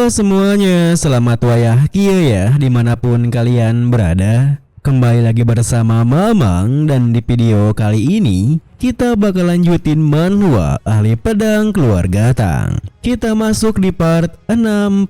Halo semuanya, selamat wayah kia ya dimanapun kalian berada. Kembali lagi bersama Mamang, dan di video kali ini kita bakal lanjutin manhwa Ahli Pedang Keluarga Tang. Kita masuk di part 60.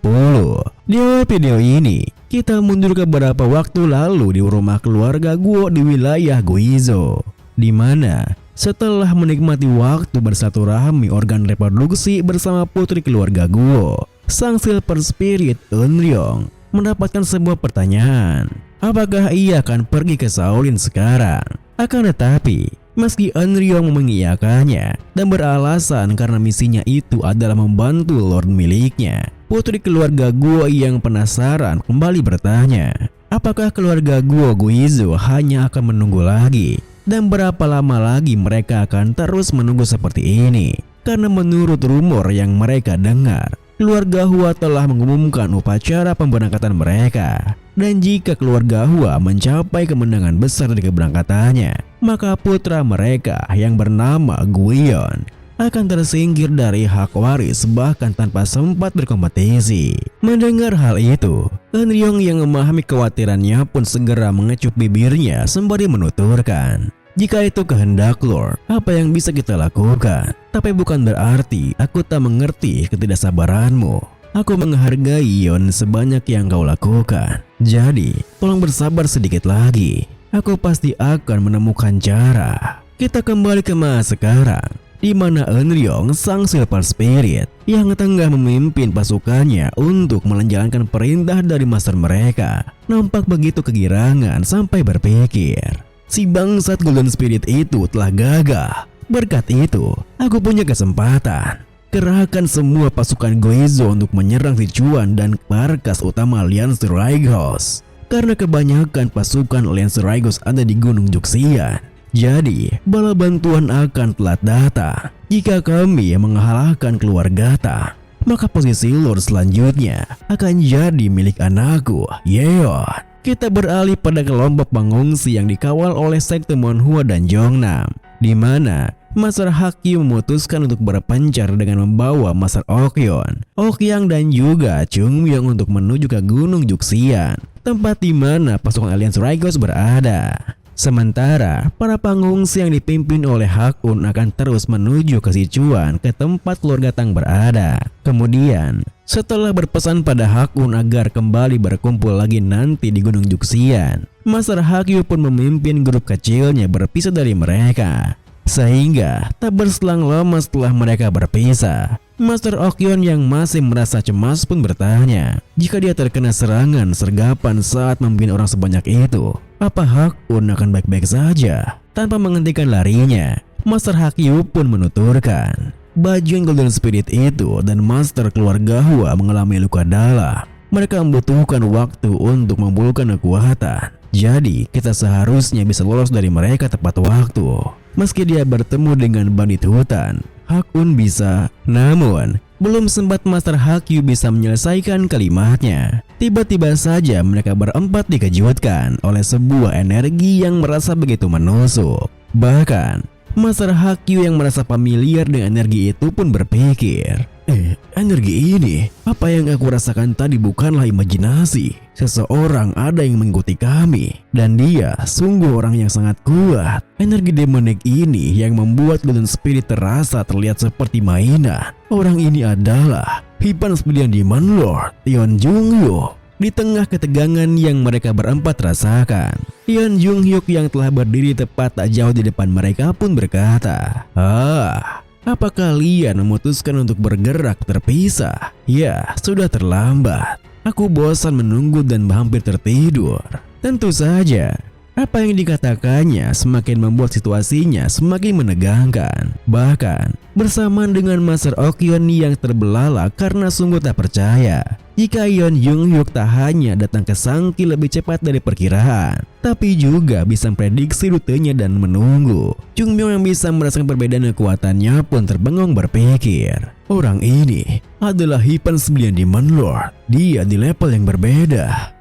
Di awal video ini kita mundur ke beberapa waktu lalu di rumah keluarga Guo di wilayah Guizhou, di mana setelah menikmati waktu bersilaturahmi organ reproduksi bersama putri keluarga Guo, sang Silver Spirit Eunryong mendapatkan sebuah pertanyaan. Apakah ia akan pergi ke Shaolin sekarang? Akan tetapi, meski Eunryong mengiyakannya dan beralasan karena misinya itu adalah membantu Lord miliknya, putri keluarga Guo yang penasaran kembali bertanya, apakah keluarga Guo Guizhou hanya akan menunggu lagi? Dan berapa lama lagi mereka akan terus menunggu seperti ini? Karena menurut rumor yang mereka dengar, keluarga Hua telah mengumumkan upacara pemberangkatan mereka. Dan jika keluarga Hua mencapai kemenangan besar dari keberangkatannya, maka putra mereka yang bernama Guion akan tersingkir dari hak waris bahkan tanpa sempat berkompetisi. Mendengar hal itu, Eunryong yang memahami kekhawatirannya pun segera mengecup bibirnya sembari menuturkan, jika itu kehendak Lord, apa yang bisa kita lakukan? Tapi bukan berarti aku tak mengerti ketidaksabaranmu. Aku menghargai Yon sebanyak yang kau lakukan. Jadi, tolong bersabar sedikit lagi. Aku pasti akan menemukan cara. Kita kembali ke masa sekarang, di mana Eunryong, sang Silver Spirit yang tengah memimpin pasukannya untuk menjalankan perintah dari master mereka, nampak begitu kegirangan sampai berpikir, si bangsat Golden Spirit itu telah gagah. Berkat itu, aku punya kesempatan. Kerahkan semua pasukan Guizhou untuk menyerang Sichuan dan markas utama Aliansi Raigos. Karena kebanyakan pasukan Aliansi Raigos ada di Gunung Juxian, jadi bala bantuan akan telat datang. Jika kami mengalahkan keluarga Tang, maka posisi Lord selanjutnya akan jadi milik anakku, Yeon. Kita beralih pada kelompok pengungsi yang dikawal oleh sekte Monhua dan Jongnam, di mana Master Haki memutuskan untuk berpencar dengan membawa Master Okyeon, Okyang dan juga Chungmyong untuk menuju ke Gunung Juxian, tempat di mana pasukan Aliansi Raigos berada. Sementara para pengungsi yang dipimpin oleh Hakun akan terus menuju ke Sichuan, ke tempat keluarga Tang berada. Kemudian, setelah berpesan pada Hakun agar kembali berkumpul lagi nanti di Gunung Juxian, Master Hakyu pun memimpin grup kecilnya berpisah dari mereka. Sehingga tak berselang lama setelah mereka berpisah, Master Okyeon yang masih merasa cemas pun bertanya, jika dia terkena serangan sergapan saat memimpin orang sebanyak itu, apa Hakun akan baik-baik saja? Tanpa menghentikan larinya, Master Hakyu pun menuturkan, bagian Golden Spirit itu dan Master keluarga Hua mengalami luka dalam. Mereka membutuhkan waktu untuk memulihkan kekuatan. Jadi kita seharusnya bisa lolos dari mereka tepat waktu. Meski dia bertemu dengan bandit hutan, Hakun bisa. Namun, belum sempat Master Hakyu bisa menyelesaikan kalimatnya, tiba-tiba saja mereka berempat dikejutkan oleh sebuah energi yang merasa begitu menusuk. Bahkan, Master Hakyu yang merasa familiar dengan energi itu pun berpikir, energi ini, apa yang aku rasakan tadi bukanlah imajinasi. Seseorang ada yang mengikuti kami, dan dia sungguh orang yang sangat kuat. Energi demonik ini yang membuat Golden Spirit terasa terlihat seperti mainan. Orang ini adalah Hipan 9 Demon Lord, Yeon Junghyuk. Di tengah ketegangan yang mereka berempat rasakan, Yeon Junghyuk yang telah berdiri tepat tak jauh di depan mereka pun berkata, apa kalian memutuskan untuk bergerak terpisah? Ya, sudah terlambat. Aku bosan menunggu dan hampir tertidur. Tentu saja, apa yang dikatakannya semakin membuat situasinya semakin menegangkan. Bahkan, bersamaan dengan Master Okyeon yang terbelalak karena sungguh tak percaya jika Yeon Junghyuk tak hanya datang ke Sangki lebih cepat dari perkiraan, tapi juga bisa memprediksi rutenya dan menunggu. Chungmyong yang bisa merasakan perbedaan kekuatannya pun terbengong berpikir, orang ini adalah Hipan 9 Demon Lord. Dia di level yang berbeda.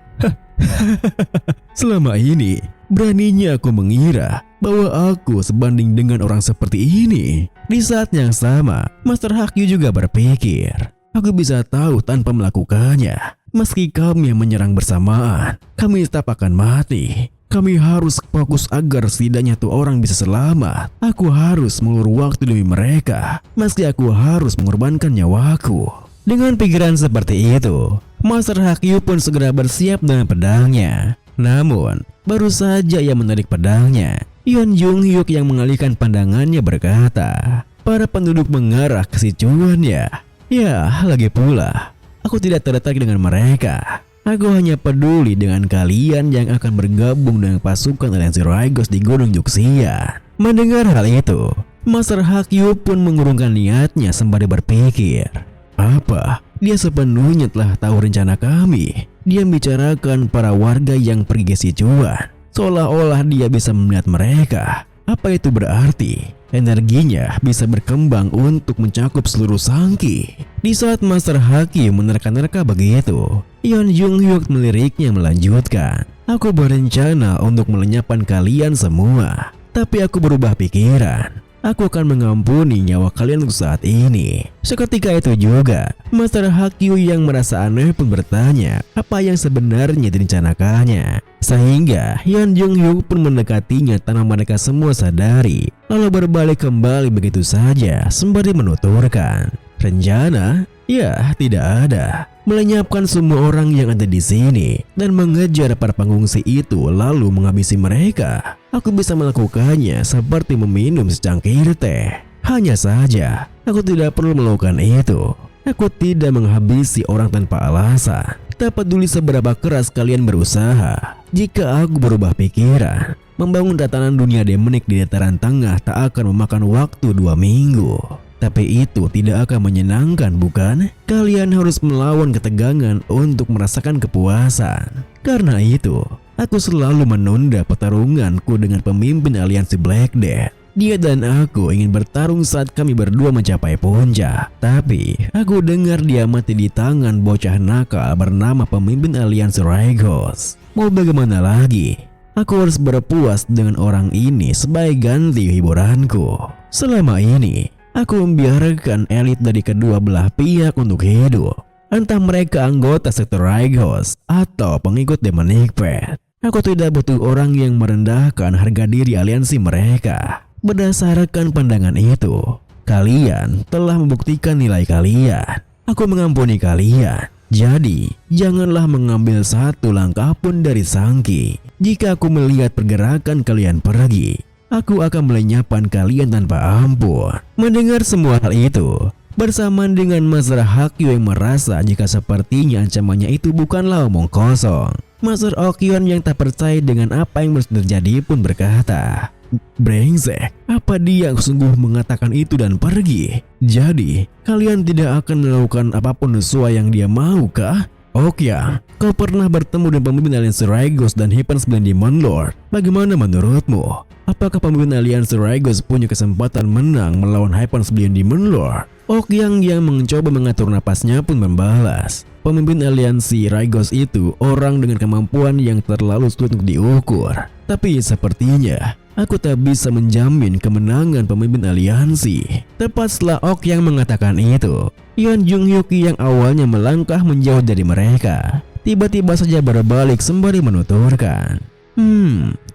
Selama ini, beraninya aku mengira bahwa aku sebanding dengan orang seperti ini. Di saat yang sama, Master Hakyu juga berpikir, Aku bisa tahu tanpa melakukannya. Meski kami yang menyerang bersamaan, kami tetap akan mati. Kami harus fokus agar setidaknya tuh orang bisa selamat. Aku harus mengulur waktu demi mereka, meski aku harus mengorbankan nyawaku. Dengan pikiran seperti itu, Master Haki pun segera bersiap dengan pedangnya. Namun, baru saja ia menarik pedangnya, Yeon Jung-hyuk yang mengalihkan pandangannya berkata, "Para penduduk mengarah ke si Chuan ya. Ya, lagi pula, aku tidak tertarik dengan mereka. Aku hanya peduli dengan kalian yang akan bergabung dengan pasukan aliansi Raigos di Gunung Juxian." Mendengar hal itu, Master Haki pun mengurungkan niatnya sembari berpikir, apa? Dia sepenuhnya telah tahu rencana kami. Dia membicarakan para warga yang pergi ke si Chuan, seolah-olah dia bisa melihat mereka. Apa itu berarti? Energinya bisa berkembang untuk mencakup seluruh Sangki. Di saat Master Haki menerka-nerka begitu, Yeon Jung-hyuk meliriknya melanjutkan, "Aku berencana untuk melenyapkan kalian semua, tapi aku berubah pikiran. Aku akan mengampuni nyawa kalian untuk saat ini." Seketika itu juga, Master Haki yang merasa aneh pun bertanya apa yang sebenarnya direncanakannya. Sehingga Yeon Jung-hyuk pun mendekatinya tanpa mereka semua sadari, lalu berbalik kembali begitu saja sembari menuturkan, "Rencana? Ya, tidak ada. Melenyapkan semua orang yang ada di sini dan mengejar para pengungsi itu lalu menghabisi mereka. Aku bisa melakukannya seperti meminum secangkir teh. Hanya saja, aku tidak perlu melakukan itu. Aku tidak menghabisi orang tanpa alasan. Tak peduli seberapa keras kalian berusaha. Jika aku berubah pikiran, membangun tatanan dunia demonik di dataran tengah tak akan memakan waktu 2 minggu. Tapi itu tidak akan menyenangkan, bukan? Kalian harus melawan ketegangan untuk merasakan kepuasan. Karena itu, aku selalu menunda pertarunganku dengan pemimpin aliansi Black Death. Dia dan aku ingin bertarung saat kami berdua mencapai puncak. Tapi, aku dengar dia mati di tangan bocah nakal bernama pemimpin aliansi Raigos. Mau bagaimana lagi? Aku harus berpuas dengan orang ini sebagai ganti hiburanku. Selama ini, aku membiarkan elit dari kedua belah pihak untuk hidup. Entah mereka anggota sektor Raigos atau pengikut Demonic Path. Aku tidak butuh orang yang merendahkan harga diri aliansi mereka. Berdasarkan pandangan itu, kalian telah membuktikan nilai kalian. Aku mengampuni kalian. Jadi, janganlah mengambil satu langkah pun dari Sangki. Jika aku melihat pergerakan kalian pergi, aku akan melenyapkan kalian tanpa ampun. Mendengar semua hal itu, bersamaan dengan Master Haki yang merasa jika sepertinya ancamannya itu bukanlah omong kosong, Master Okyon yang tak percaya dengan apa yang harus terjadi pun berkata, "Brengsek, apa dia sungguh mengatakan itu dan pergi? Jadi, kalian tidak akan melakukan apapun sesuai yang dia mau kah? Okya, kau pernah bertemu dengan pemimpin aliansi Raigos dan Hyper 9 Demon Lord. Bagaimana menurutmu? Apakah pemimpin aliansi Raigos punya kesempatan menang melawan Hyper 9 Demon Lord?" Okyang yang mencoba mengatur napasnya pun membalas, "Pemimpin aliansi Raigos itu orang dengan kemampuan yang terlalu sulit untuk diukur. Tapi sepertinya aku tak bisa menjamin kemenangan pemimpin aliansi." Tepat setelah Okyang mengatakan itu, Yeon Jung-hyuk yang awalnya melangkah menjauh dari mereka, tiba-tiba saja berbalik sembari menuturkan,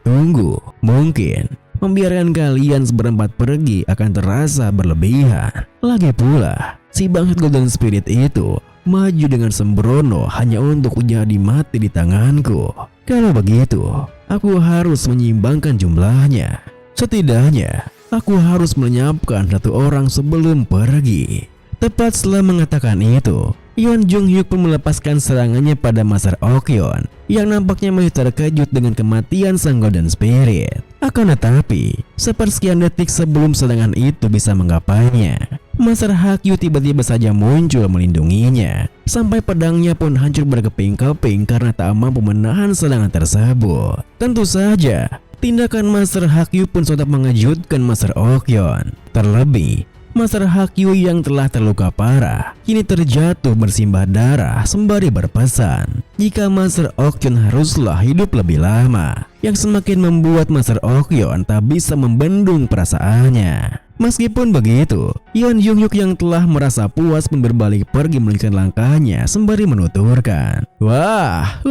Tunggu, mungkin membiarkan kalian seberempat pergi akan terasa berlebihan. Lagi pula, si bangsat Golden Spirit itu maju dengan sembrono hanya untuk jadi mati di tanganku. Kalau begitu, aku harus menyeimbangkan jumlahnya. Setidaknya, aku harus melenyapkan satu orang sebelum pergi. Tepat setelah mengatakan itu, Yeon Jung-hyuk pun melepaskan serangannya pada Master Okyon yang nampaknya masih terkejut dengan kematian sang Golden Spirit. Akan tetapi, sepersekian detik sebelum serangan itu bisa menggapainya, Master Haki tiba-tiba saja muncul melindunginya, sampai pedangnya pun hancur berkeping-keping karena tak mampu menahan serangan tersebut. Tentu saja, tindakan Master Haki pun sontak mengejutkan Master Okyon. Terlebih, Master Haki yang telah terluka parah kini terjatuh bersimbah darah sembari berpesan jika Master Okyon haruslah hidup lebih lama, yang semakin membuat Master Okyon tak bisa membendung perasaannya. Meskipun begitu, Yeon Junhyuk yang telah merasa puas pun berbalik pergi melanjutkan langkahnya sembari menuturkan, wah,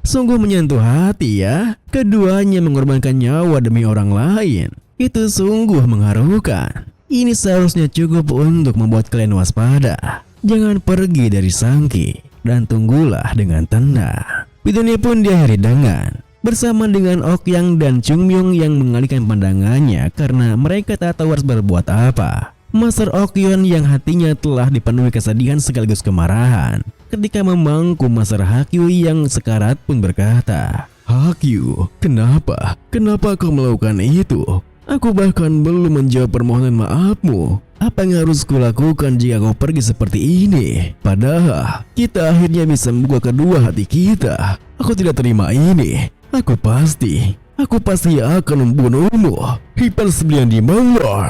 sungguh menyentuh hati ya. Keduanya mengorbankan nyawa demi orang lain. Itu sungguh mengharukan. Ini seharusnya cukup untuk membuat kalian waspada. Jangan pergi dari Sangki dan tunggulah dengan tenang. Videonya pun diakhiri dengan bersama dengan Ok-yang dan Chung-myung yang mengalihkan pandangannya karena mereka tak tahu harus berbuat apa. Master Ok-yeon yang hatinya telah dipenuhi kesedihan sekaligus kemarahan ketika memangku Master Hak-yu yang sekarat pun berkata, Hak-yu, kenapa? Kenapa kau melakukan itu? Aku bahkan belum menjawab permohonan maafmu. Apa yang harus kulakukan jika kau pergi seperti ini? Padahal kita akhirnya bisa membuka kedua hati kita. Aku tidak terima ini. Aku pasti akan membunuhmu. Hiper 9 di Manglor.